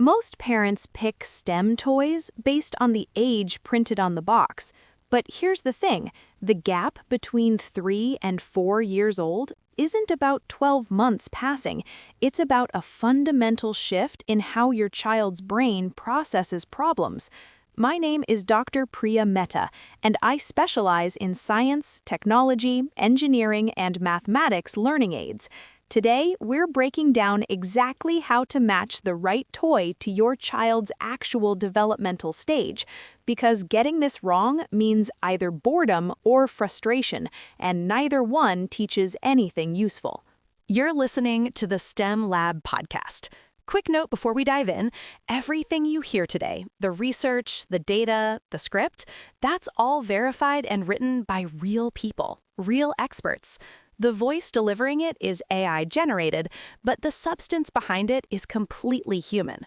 Most parents pick STEM toys based on the age printed on the box. But here's the thing, the gap between 3 and 4 years old isn't about 12 months passing. It's about a fundamental shift in how your child's brain processes problems. My name is Dr. Priya Mehta, and I specialize in science, technology, engineering, and mathematics learning aids. Today, we're breaking down exactly how to match the right toy to your child's actual developmental stage, because getting this wrong means either boredom or frustration, and neither one teaches anything useful. You're listening to the STEM Lab podcast. Quick note before we dive in, everything you hear today, the research, the data, the script, that's all verified and written by real people, real experts. The voice delivering it is AI-generated, but the substance behind it is completely human.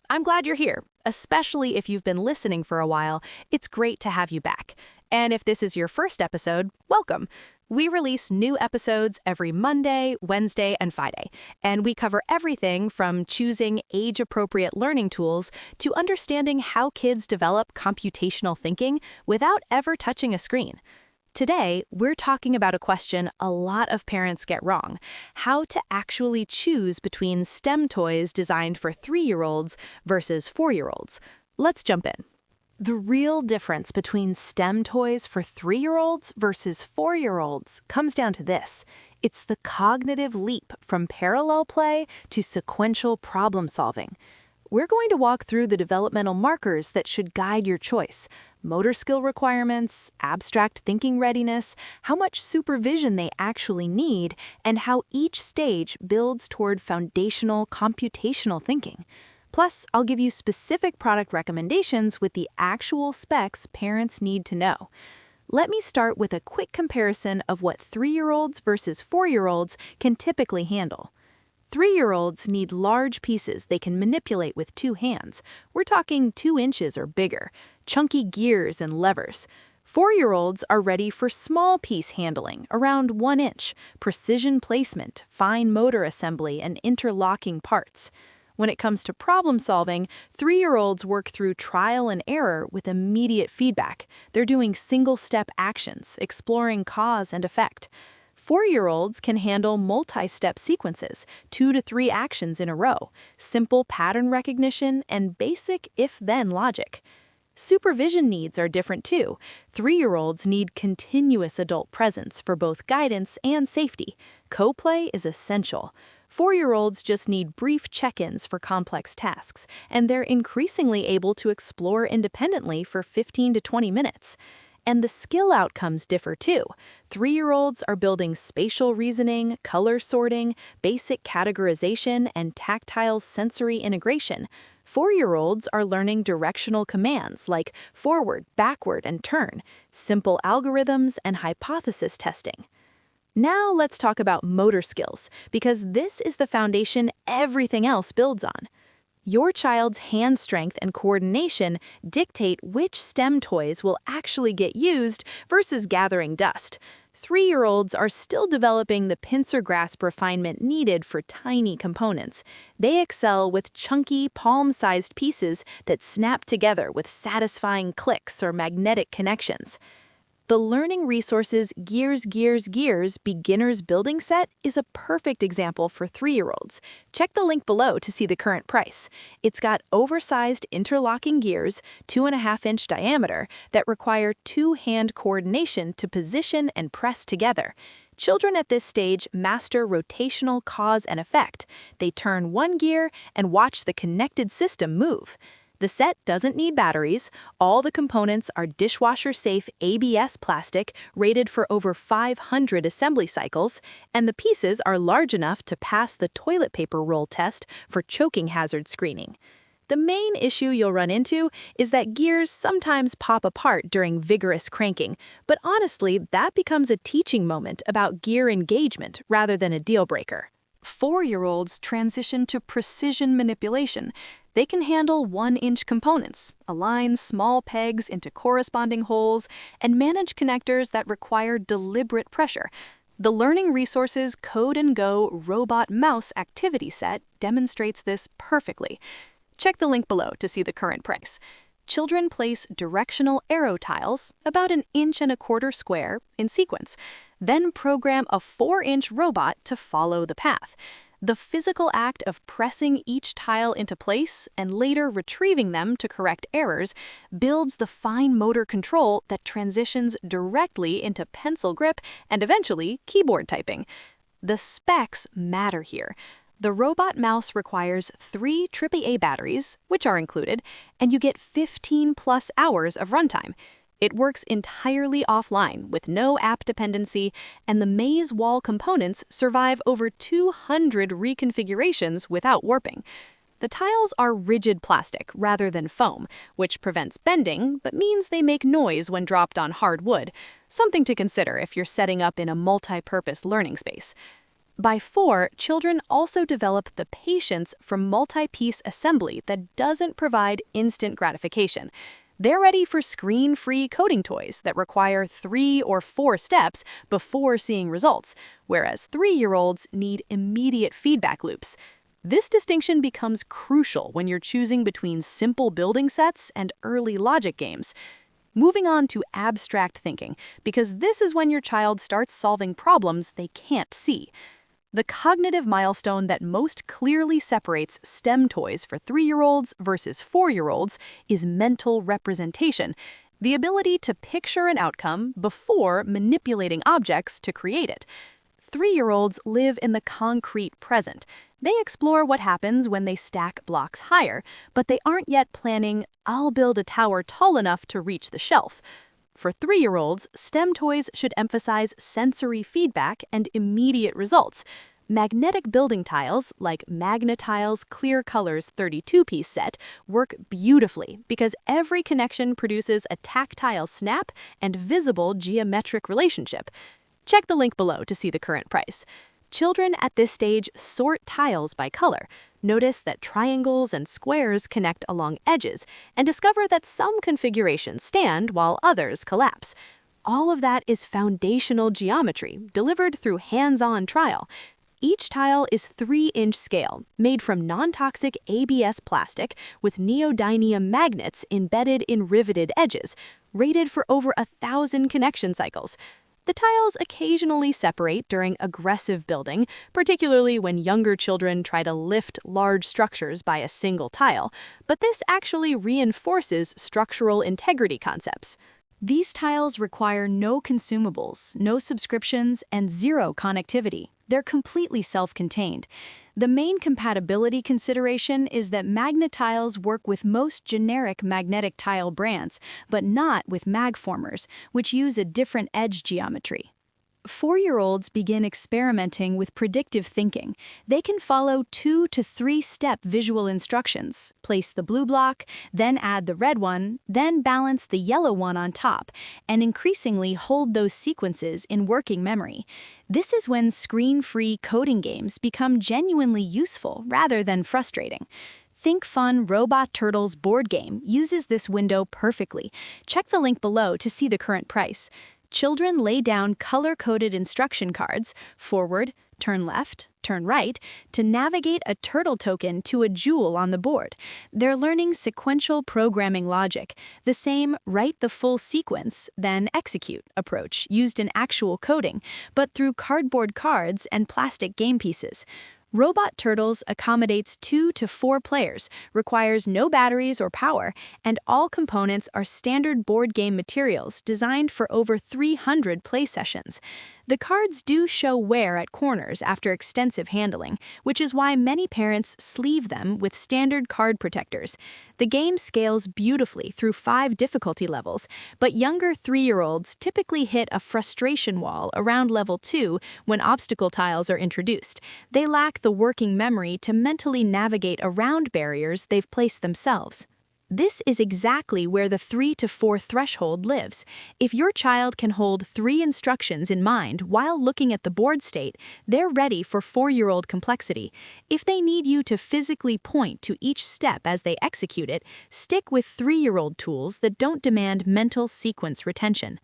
I'm glad you're here, especially if you've been listening for a while. It's great to have you back. And if this is your first episode, welcome. We release new episodes every Monday, Wednesday, and Friday, and we cover everything from choosing age-appropriate learning tools to understanding how kids develop computational thinking without ever touching a screen. Today, we're talking about a question a lot of parents get wrong: how to actually choose between STEM toys designed for 3-year-olds versus 4-year-olds. Let's jump in. The real difference between STEM toys for 3-year-olds versus 4-year-olds comes down to this. It's the cognitive leap from parallel play to sequential problem solving. We're going to walk through the developmental markers that should guide your choice: motor skill requirements, abstract thinking readiness, how much supervision they actually need, and how each stage builds toward foundational computational thinking. Plus, I'll give you specific product recommendations with the actual specs parents need to know. Let me start with a quick comparison of what 3-year-olds versus 4-year-olds can typically handle. 3-year-olds need large pieces they can manipulate with 2 hands. We're talking 2 inches or bigger, chunky gears and levers. 4-year-olds are ready for small piece handling, around 1 inch, precision placement, fine motor assembly, and interlocking parts. When it comes to problem solving, 3-year-olds work through trial and error with immediate feedback. They're doing single-step actions, exploring cause and effect. 4-year-olds can handle multi-step sequences, 2 to 3 actions in a row, simple pattern recognition, and basic if-then logic. Supervision needs are different too. 3-year-olds need continuous adult presence for both guidance and safety. Co-play is essential. 4-year-olds just need brief check-ins for complex tasks, and they're increasingly able to explore independently for 15 to 20 minutes. And the skill outcomes differ too. 3-year-olds are building spatial reasoning, color sorting, basic categorization, and tactile sensory integration. 4-year-olds are learning directional commands like forward, backward, and turn, simple algorithms, and hypothesis testing. Now let's talk about motor skills, because this is the foundation everything else builds on. Your child's hand strength and coordination dictate which STEM toys will actually get used versus gathering dust. 3-year-olds are still developing the pincer grasp refinement needed for tiny components. They excel with chunky, palm-sized pieces that snap together with satisfying clicks or magnetic connections. The Learning Resources Gears, Beginner's Building Set is a perfect example for 3-year-olds. Check the link below to see the current price. It's got oversized interlocking gears, 2.5-inch diameter, that require 2-hand coordination to position and press together. Children at this stage master rotational cause and effect. They turn 1 gear and watch the connected system move. The set doesn't need batteries. All the components are dishwasher-safe ABS plastic rated for over 500 assembly cycles, and the pieces are large enough to pass the toilet paper roll test for choking hazard screening. The main issue you'll run into is that gears sometimes pop apart during vigorous cranking, but honestly, that becomes a teaching moment about gear engagement rather than a deal breaker. 4-year-olds transition to precision manipulation. They can handle 1-inch components, align small pegs into corresponding holes, and manage connectors that require deliberate pressure. The Learning Resources Code and Go Robot Mouse Activity Set demonstrates this perfectly. Check the link below to see the current price. Children place directional arrow tiles, about 1.25 inches square, in sequence, then program a 4-inch robot to follow the path. The physical act of pressing each tile into place and later retrieving them to correct errors builds the fine motor control that transitions directly into pencil grip and eventually keyboard typing. The specs matter here. The robot mouse requires 3 AAA batteries, which are included, and you get 15+ hours of runtime. It works entirely offline with no app dependency, and the maze wall components survive over 200 reconfigurations without warping. The tiles are rigid plastic rather than foam, which prevents bending but means they make noise when dropped on hard wood, something to consider if you're setting up in a multi-purpose learning space. By 4, children also develop the patience for multi-piece assembly that doesn't provide instant gratification. They're ready for screen-free coding toys that require 3 or 4 steps before seeing results, whereas 3-year-olds need immediate feedback loops. This distinction becomes crucial when you're choosing between simple building sets and early logic games. Moving on to abstract thinking, because this is when your child starts solving problems they can't see. The cognitive milestone that most clearly separates STEM toys for 3-year-olds versus 4-year-olds is mental representation, the ability to picture an outcome before manipulating objects to create it. 3-year-olds live in the concrete present. They explore what happens when they stack blocks higher, but they aren't yet planning, "I'll build a tower tall enough to reach the shelf." For 3-year-olds, STEM toys should emphasize sensory feedback and immediate results. Magnetic building tiles, like Magnetile's Clear Colors 32-piece set, work beautifully because every connection produces a tactile snap and visible geometric relationship. Check the link below to see the current price. Children at this stage sort tiles by color, notice that triangles and squares connect along edges, and discover that some configurations stand while others collapse. All of that is foundational geometry delivered through hands-on trial. Each tile is 3-inch scale, made from non-toxic ABS plastic with neodymium magnets embedded in riveted edges, rated for over 1,000 connection cycles. The tiles occasionally separate during aggressive building, particularly when younger children try to lift large structures by a single tile, but this actually reinforces structural integrity concepts. These tiles require no consumables, no subscriptions, and 0 connectivity. They're completely self-contained. The main compatibility consideration is that magnet tiles work with most generic magnetic tile brands, but not with magformers, which use a different edge geometry. 4-year-olds begin experimenting with predictive thinking. They can follow 2 to 3-step visual instructions, place the blue block, then add the red one, then balance the yellow one on top, and increasingly hold those sequences in working memory. This is when screen-free coding games become genuinely useful rather than frustrating. Think Fun Robot Turtles board game uses this window perfectly. Check the link below to see the current price. Children lay down color-coded instruction cards, forward, turn left, turn right, to navigate a turtle token to a jewel on the board. They're learning sequential programming logic, the same write the full sequence, then execute approach used in actual coding, but through cardboard cards and plastic game pieces. Robot Turtles accommodates 2 to 4 players, requires no batteries or power, and all components are standard board game materials designed for over 300 play sessions. The cards do show wear at corners after extensive handling, which is why many parents sleeve them with standard card protectors. The game scales beautifully through 5 difficulty levels, but younger 3-year-olds typically hit a frustration wall around level 2 when obstacle tiles are introduced. They lack the working memory to mentally navigate around barriers they've placed themselves. This is exactly where the 3 to 4 threshold lives. If your child can hold 3 instructions in mind while looking at the board state, they're ready for 4-year-old complexity. If they need you to physically point to each step as they execute it, stick with 3-year-old tools that don't demand mental sequence retention.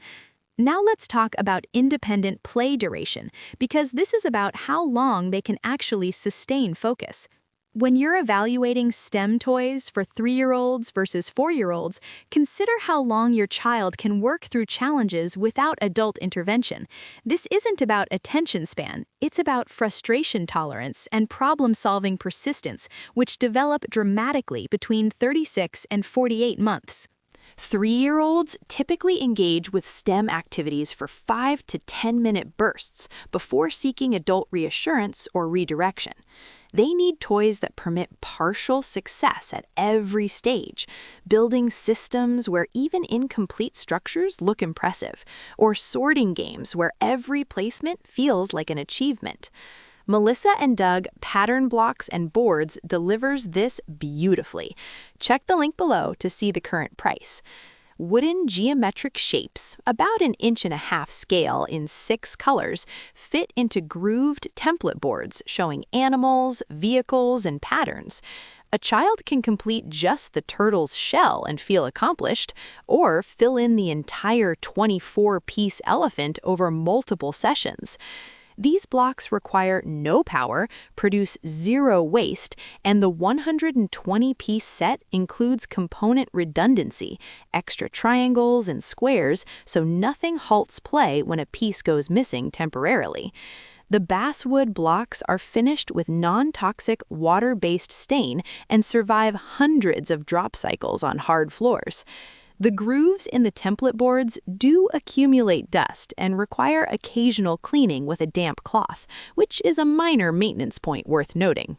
Now let's talk about independent play duration, because this is about how long they can actually sustain focus. When you're evaluating STEM toys for 3-year-olds versus 4-year-olds, consider how long your child can work through challenges without adult intervention. This isn't about attention span, it's about frustration tolerance and problem-solving persistence, which develop dramatically between 36 and 48 months. 3-year-olds typically engage with STEM activities for 5 to 10-minute bursts before seeking adult reassurance or redirection. They need toys that permit partial success at every stage, building systems where even incomplete structures look impressive, or sorting games where every placement feels like an achievement. Melissa and Doug Pattern Blocks and Boards delivers this beautifully. Check the link below to see the current price. Wooden geometric shapes, about 1.5 inch scale in 6 colors, fit into grooved template boards showing animals, vehicles, and patterns. A child can complete just the turtle's shell and feel accomplished, or fill in the entire 24-piece elephant over multiple sessions. These blocks require no power, produce 0 waste, and the 120-piece set includes component redundancy, extra triangles and squares, so nothing halts play when a piece goes missing temporarily. The basswood blocks are finished with non-toxic water-based stain and survive hundreds of drop cycles on hard floors. The grooves in the template boards do accumulate dust and require occasional cleaning with a damp cloth, which is a minor maintenance point worth noting.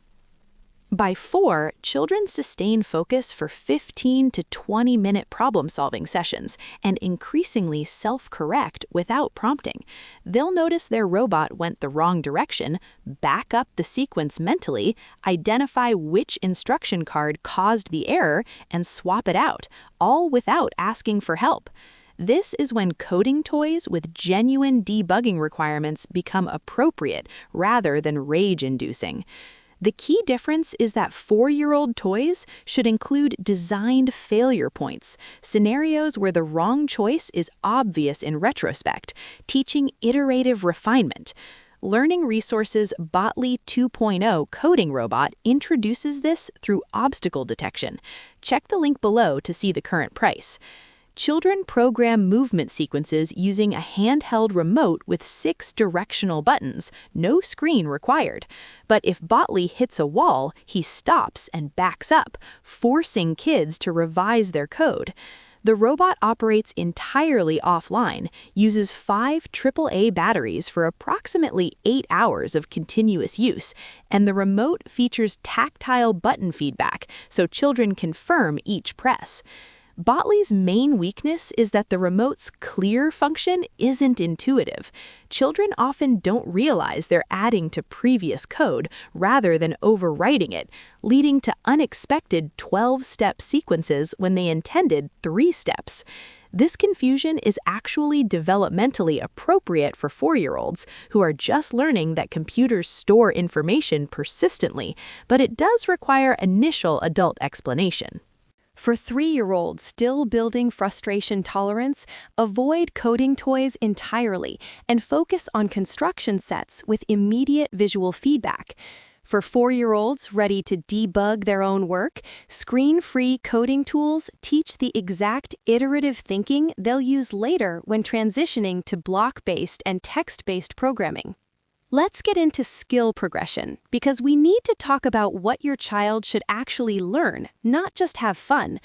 By 4, children sustain focus for 15 to 20-minute problem-solving sessions and increasingly self-correct without prompting. They'll notice their robot went the wrong direction, back up the sequence mentally, identify which instruction card caused the error, and swap it out, all without asking for help. This is when coding toys with genuine debugging requirements become appropriate rather than rage-inducing. The key difference is that 4-year-old toys should include designed failure points, scenarios where the wrong choice is obvious in retrospect, teaching iterative refinement. Learning Resources' Botley 2.0 coding robot introduces this through obstacle detection. Check the link below to see the current price. Children program movement sequences using a handheld remote with 6 directional buttons, no screen required. But if Botley hits a wall, he stops and backs up, forcing kids to revise their code. The robot operates entirely offline, uses 5 AAA batteries for approximately 8 hours of continuous use, and the remote features tactile button feedback, so children confirm each press. Botley's main weakness is that the remote's clear function isn't intuitive. Children often don't realize they're adding to previous code rather than overwriting it, leading to unexpected 12-step sequences when they intended 3 steps. This confusion is actually developmentally appropriate for 4-year-olds who are just learning that computers store information persistently, but it does require initial adult explanation. For 3-year-olds still building frustration tolerance, avoid coding toys entirely and focus on construction sets with immediate visual feedback. For 4-year-olds ready to debug their own work, screen-free coding tools teach the exact iterative thinking they'll use later when transitioning to block-based and text-based programming. Let's get into skill progression, because we need to talk about what your child should actually learn, not just have fun.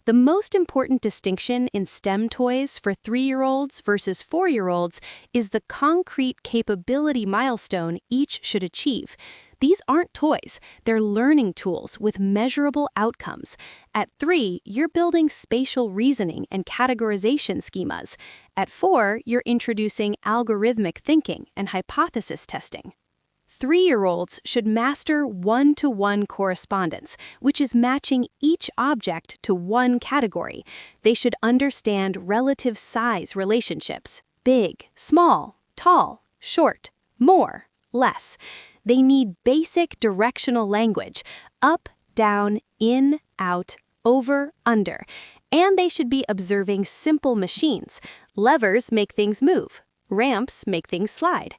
The most important distinction in STEM toys for 3-year-olds versus 4-year-olds is the concrete capability milestone each should achieve. These aren't toys, they're learning tools with measurable outcomes. At 3, you're building spatial reasoning and categorization schemas. At 4, you're introducing algorithmic thinking and hypothesis testing. 3-year-olds should master one-to-one correspondence, which is matching each object to one category. They should understand relative size relationships: big, small, tall, short, more, less. They need basic directional language: up, down, in, out, over, under. And they should be observing simple machines. Levers make things move. Ramps make things slide.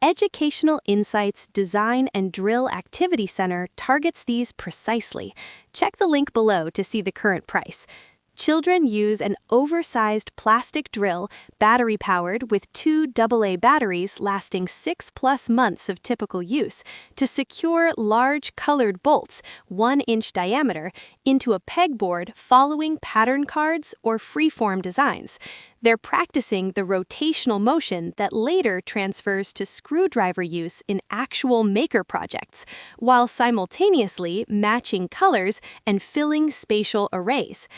Educational Insights Design and Drill Activity Center targets these precisely. Check the link below to see the current price. Children use an oversized plastic drill, battery-powered with 2 AA batteries lasting 6+ months of typical use, to secure large colored bolts, 1-inch diameter, into a pegboard following pattern cards or freeform designs. They're practicing the rotational motion that later transfers to screwdriver use in actual maker projects, while simultaneously matching colors and filling spatial arrays.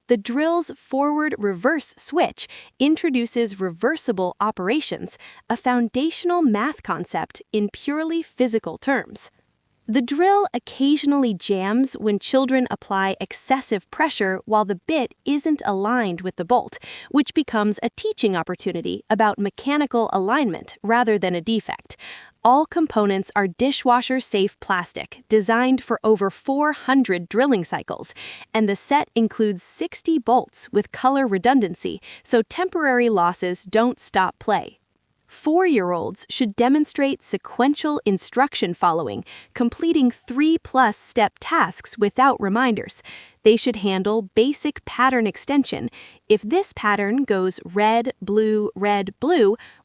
The drill's forward-reverse switch introduces reversible operations, a foundational math concept in purely physical terms. The drill occasionally jams when children apply excessive pressure while the bit isn't aligned with the bolt, which becomes a teaching opportunity about mechanical alignment rather than a defect. All components are dishwasher-safe plastic, designed for over 400 drilling cycles, and the set includes 60 bolts with color redundancy, so temporary losses don't stop play. 4-year-olds should demonstrate sequential instruction following, completing 3+ step tasks without reminders. They should handle basic pattern extension. If this pattern goes red, blue,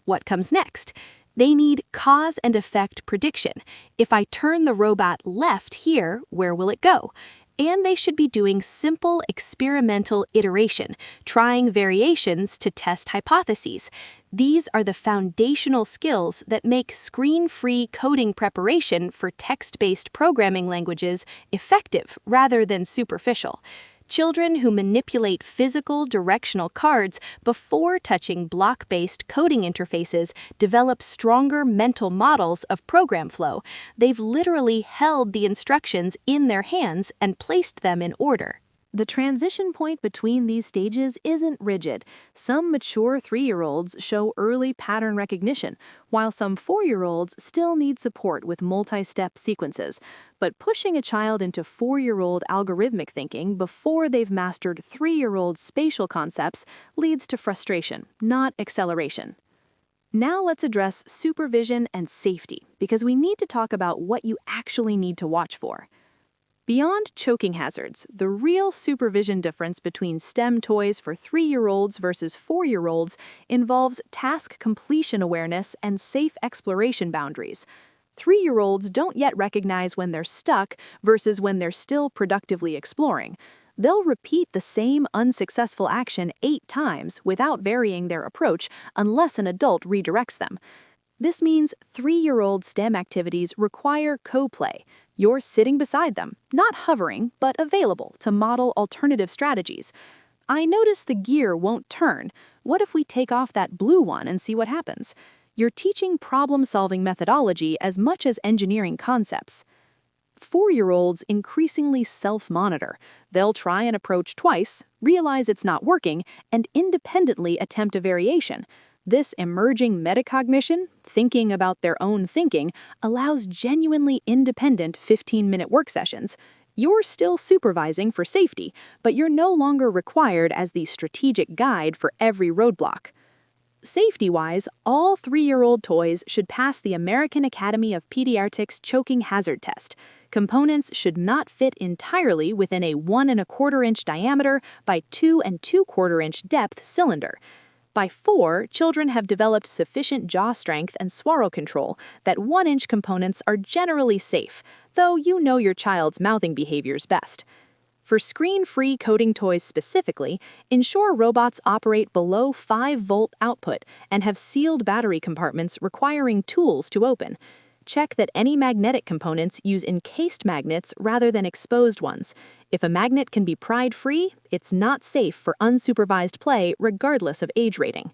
what comes next? They need cause and effect prediction. If I turn the robot left here, where will it go? And they should be doing simple experimental iteration, trying variations to test hypotheses. These are the foundational skills that make screen-free coding preparation for text-based programming languages effective rather than superficial. Children who manipulate physical directional cards before touching block-based coding interfaces develop stronger mental models of program flow. They've literally held the instructions in their hands and placed them in order. The transition point between these stages isn't rigid. Some mature 3-year-olds show early pattern recognition, while some 4-year-olds still need support with multi-step sequences. But pushing a child into 4-year-old algorithmic thinking before they've mastered 3-year-old spatial concepts leads to frustration, not acceleration. Now let's address supervision and safety, because we need to talk about what you actually need to watch for. Beyond choking hazards, the real supervision difference between STEM toys for 3-year-olds versus 4-year-olds involves task completion awareness and safe exploration boundaries. 3-year-olds don't yet recognize when they're stuck versus when they're still productively exploring. They'll repeat the same unsuccessful action 8 times without varying their approach unless an adult redirects them. This means 3-year-old STEM activities require co-play. You're sitting beside them, not hovering, but available to model alternative strategies. I notice the gear won't turn. What if we take off that blue one and see what happens? You're teaching problem-solving methodology as much as engineering concepts. 4-year-olds increasingly self-monitor. They'll try an approach twice, realize it's not working, and independently attempt a variation. This emerging metacognition, thinking about their own thinking, allows genuinely independent 15-minute work sessions. You're still supervising for safety, but you're no longer required as the strategic guide for every roadblock. Safety-wise, all 3-year-old toys should pass the American Academy of Pediatrics choking hazard test. Components should not fit entirely within a 1¼ inch diameter by 2 2/4 inch depth cylinder. By 4, children have developed sufficient jaw strength and swallow control that 1-inch components are generally safe, though you know your child's mouthing behaviors best. For screen-free coding toys specifically, ensure robots operate below 5-volt output and have sealed battery compartments requiring tools to open. Check that any magnetic components use encased magnets rather than exposed ones. If a magnet can be pried free, it's not safe for unsupervised play regardless of age rating.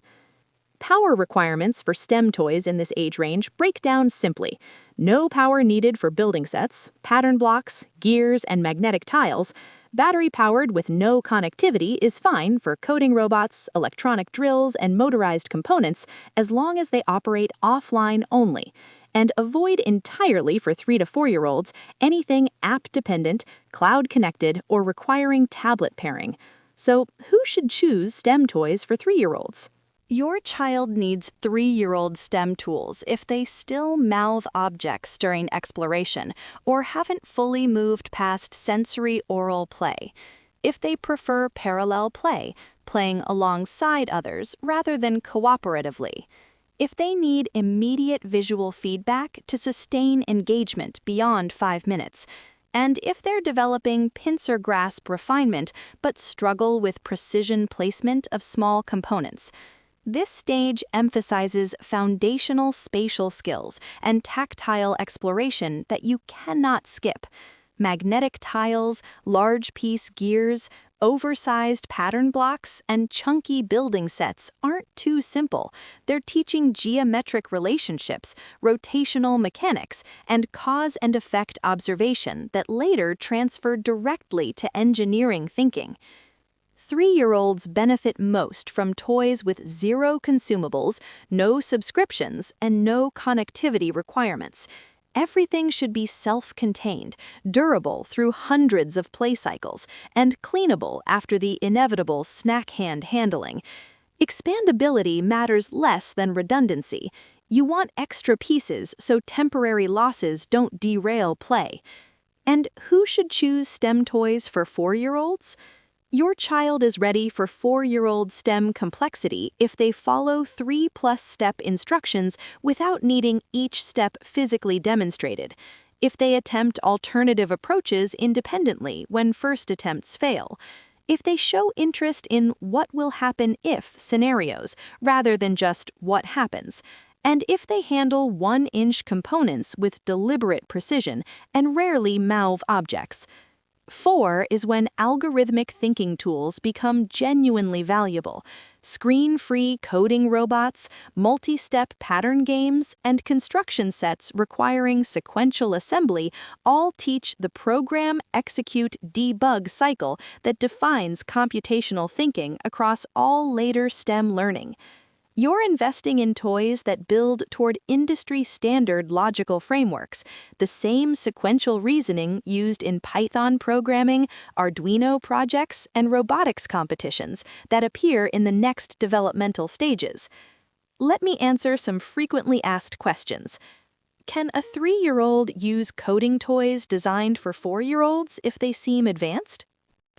Power requirements for STEM toys in this age range break down simply. No power needed for building sets, pattern blocks, gears, and magnetic tiles. Battery-powered with no connectivity is fine for coding robots, electronic drills, and motorized components as long as they operate offline only. And avoid entirely for 3 to 4-year-olds anything app-dependent, cloud-connected, or requiring tablet pairing. So, who should choose STEM toys for 3-year-olds? Your child needs 3-year-old STEM tools if they still mouth objects during exploration or haven't fully moved past sensory oral play. If they prefer parallel play, playing alongside others rather than cooperatively. If they need immediate visual feedback to sustain engagement beyond 5 minutes. And if they're developing pincer grasp refinement but struggle with precision placement of small components. This stage emphasizes foundational spatial skills and tactile exploration that you cannot skip. Magnetic tiles, large piece gears, oversized pattern blocks, and chunky building sets aren't too simple. They're teaching geometric relationships, rotational mechanics, and cause and effect observation that later transfer directly to engineering thinking. 3-year-olds benefit most from toys with 0 consumables, no subscriptions, and no connectivity requirements. Everything should be self-contained, durable through hundreds of play cycles, and cleanable after the inevitable snack hand handling. Expandability matters less than redundancy. You want extra pieces so temporary losses don't derail play. And who should choose STEM toys for 4-year-olds? Your child is ready for 4-year-old STEM complexity if they follow 3+ step instructions without needing each step physically demonstrated, if they attempt alternative approaches independently when first attempts fail, if they show interest in what will happen if scenarios rather than just what happens, and if they handle 1-inch components with deliberate precision and rarely mouth objects. 4 is when algorithmic thinking tools become genuinely valuable. Screen-free coding robots, multi-step pattern games, and construction sets requiring sequential assembly all teach the program, execute, debug cycle that defines computational thinking across all later STEM learning. You're investing in toys that build toward industry-standard logical frameworks, the same sequential reasoning used in Python programming, Arduino projects, and robotics competitions that appear in the next developmental stages. Let me answer some frequently asked questions. Can a 3-year-old use coding toys designed for 4-year-olds if they seem advanced?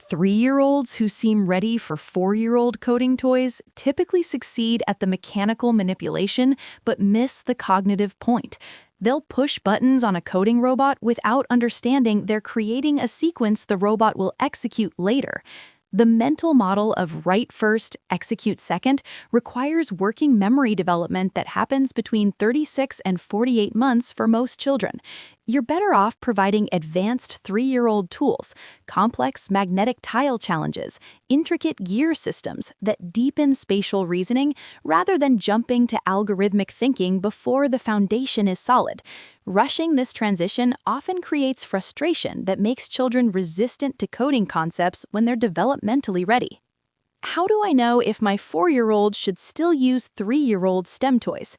3-year-olds who seem ready for 4-year-old coding toys typically succeed at the mechanical manipulation but miss the cognitive point. They'll push buttons on a coding robot without understanding they're creating a sequence the robot will execute later. The mental model of write first, execute second requires working memory development that happens between 36 and 48 months for most children. You're better off providing advanced 3-year-old tools, complex magnetic tile challenges, intricate gear systems that deepen spatial reasoning rather than jumping to algorithmic thinking before the foundation is solid. Rushing this transition often creates frustration that makes children resistant to coding concepts when they're developmentally ready. How do I know if my 4-year-old should still use 3-year-old STEM toys?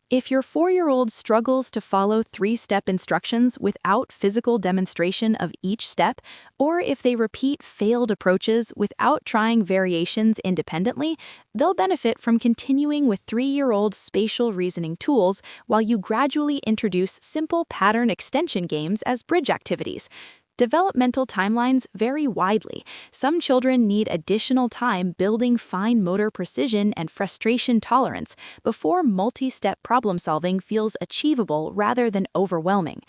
If your 4-year-old struggles to follow 3-step instructions without physical demonstration of each step, or if they repeat failed approaches without trying variations independently, they'll benefit from continuing with 3-year-old spatial reasoning tools while you gradually introduce simple pattern extension games as bridge activities. Developmental timelines vary widely. Some children need additional time building fine motor precision and frustration tolerance before multi-step problem-solving feels achievable rather than overwhelming.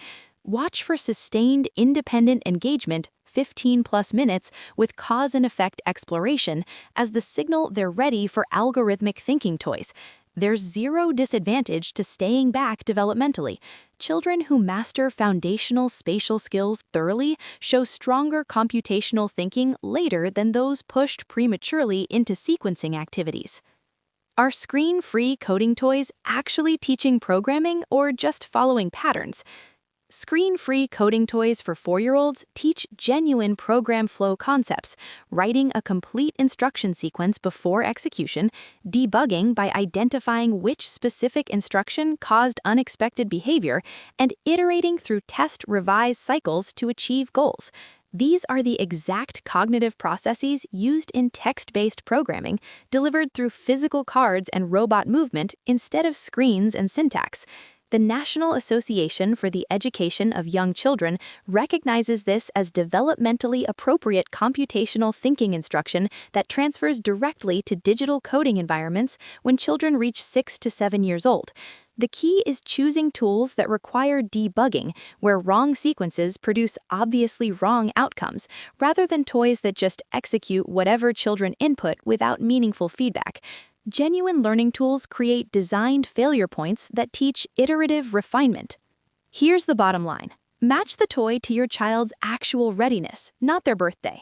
Watch for sustained independent engagement 15+ minutes with cause and effect exploration as the signal they're ready for algorithmic thinking toys. There's 0 disadvantage to staying back developmentally. Children who master foundational spatial skills thoroughly show stronger computational thinking later than those pushed prematurely into sequencing activities. Are screen-free coding toys actually teaching programming or just following patterns? Screen-free coding toys for 4-year-olds teach genuine program flow concepts, writing a complete instruction sequence before execution, debugging by identifying which specific instruction caused unexpected behavior, and iterating through test-revise cycles to achieve goals. These are the exact cognitive processes used in text-based programming, delivered through physical cards and robot movement instead of screens and syntax. The National Association for the Education of Young Children recognizes this as developmentally appropriate computational thinking instruction that transfers directly to digital coding environments when children reach 6 to 7 years old. The key is choosing tools that require debugging, where wrong sequences produce obviously wrong outcomes, rather than toys that just execute whatever children input without meaningful feedback. Genuine learning tools create designed failure points that teach iterative refinement. Here's the bottom line. Match the toy to your child's actual readiness, not their birthday.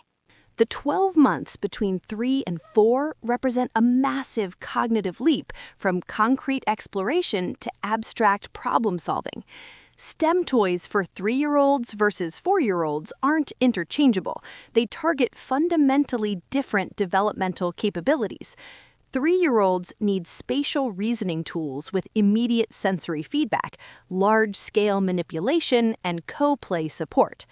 The 12 months between 3 and 4 represent a massive cognitive leap from concrete exploration to abstract problem solving. STEM toys for 3-year-olds versus 4-year-olds aren't interchangeable. They target fundamentally different developmental capabilities. 3-year-olds need spatial reasoning tools with immediate sensory feedback, large-scale manipulation, and co-play support.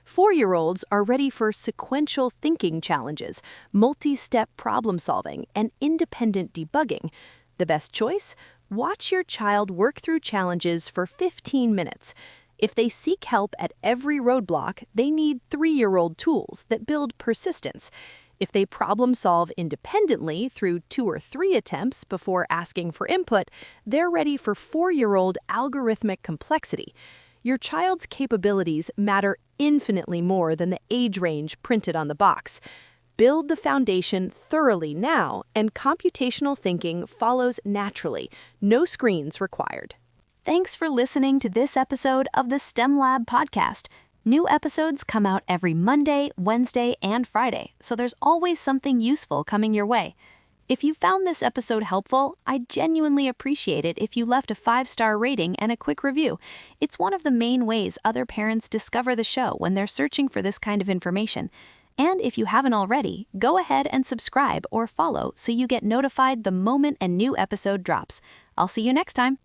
4-year-olds are ready for sequential thinking challenges, multi-step problem solving, and independent debugging. The best choice? Watch your child work through challenges for 15 minutes. If they seek help at every roadblock, they need 3-year-old tools that build persistence. If they problem solve independently through 2 or 3 attempts before asking for input, they're ready for 4-year-old algorithmic complexity. Your child's capabilities matter infinitely more than the age range printed on the box. Build the foundation thoroughly now, and computational thinking follows naturally. No screens required. Thanks for listening to this episode of the STEM Lab podcast. New episodes come out every Monday, Wednesday, and Friday, so there's always something useful coming your way. If you found this episode helpful, I'd genuinely appreciate it if you left a 5-star rating and a quick review. It's one of the main ways other parents discover the show when they're searching for this kind of information. And if you haven't already, go ahead and subscribe or follow so you get notified the moment a new episode drops. I'll see you next time.